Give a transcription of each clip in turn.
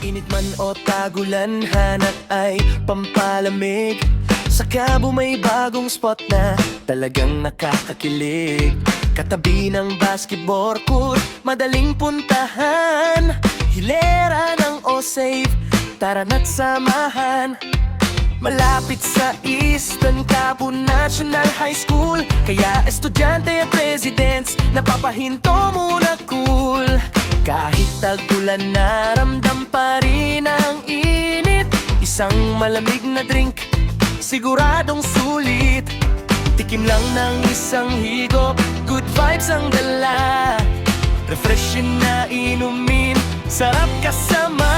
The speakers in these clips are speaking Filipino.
Init man o tagulan, hanap ay pampalamig. Sa Cabo may bagong spot na talagang nakakakilig. Katabi ng basketball court, madaling puntahan. Hilera ng O-Save, tara na't samahan. Malapit sa Eastern Cabo National High School, kaya estudyante at residents napapahinto muna cool. Kahit tagulan, naramdam pa rin ang init. Isang malamig na drink, siguradong sulit. Tikim lang ng isang higop, good vibes ang dala. Refreshing na inumin, sarap kasama.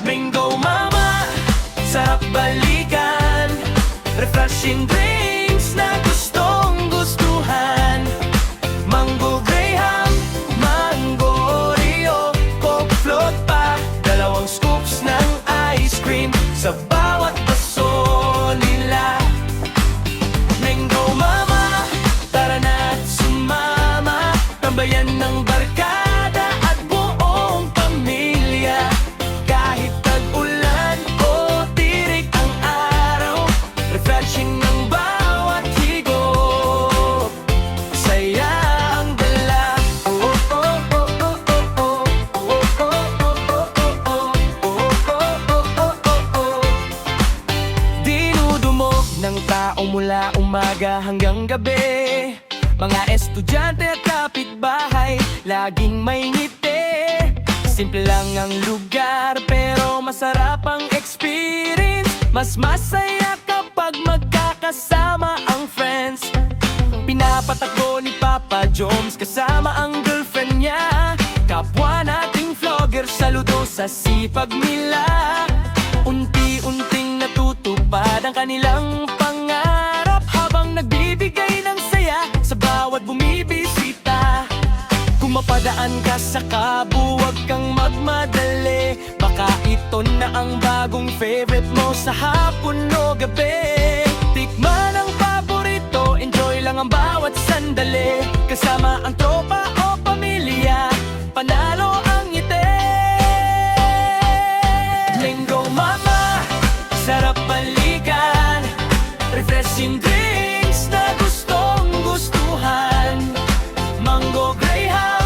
Mango Mama, sarap balikan. Refreshing drinks na gustong gustuhan. Mango Graham, Mango Rio, Coke float pa, dalawang scoops ng ice cream sa bawat baso nila. Mango Mama, tara na't sumama. Tambayan ng barkada at buong pamilya. Kahit tag-ulan o tirik ang araw, refreshing ng bawat higop, saya ang dala. Oh, oh, oh, oh, oh, oh. Oh, oh, oh, oh, oh, oh. Oh, oh, oh, oh, oh. Dinudumog ng tao mula umaga hanggang gabi. Mga estudyante at kapitbahay, laging may ngiti. Simple lang ang lugar, pero masarap ang experience. Mas masaya kapag magkakasama ang friends. Pinapatakbo ni Papa Joms kasama ang girlfriend niya. Kapwa nating vlogger, saludo sa sipag nila. Unti-unting natutupad ang kanilang pangarap, habang nagbibigay ng saya sa bawat bumibisita. Kung mapadaan ka sa Cabo, huwag kang magmadali. Baka ito na ang bagong favorite mo sa hapon o gabi. Tikman ang paborito, enjoy lang ang bawat sandali. Kasama ang tropa o pamilya, panalo ang ngiti. Mango Mama, sarap balikan. Refreshing drinks na gustong gustuhan. Mango Graham,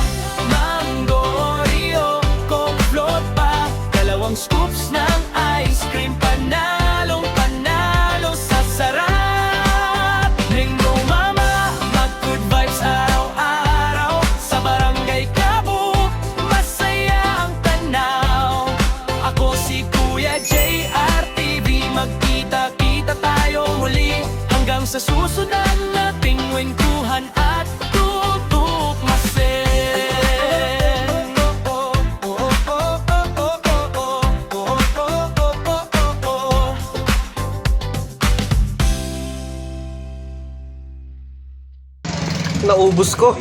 Mango Rio, Coke float pa, dalawang scoops ng ice cream. Panalong panalo sa sarap. Mango Mama, mag-good vibes araw-araw. Sa Barangay Cabo, masaya ang tanaw. Ako si Kuya JRTV, magkita-kita tayo muli. Hanggang sa susunod nating kwentuhan at tutukmasin. Naubos ko.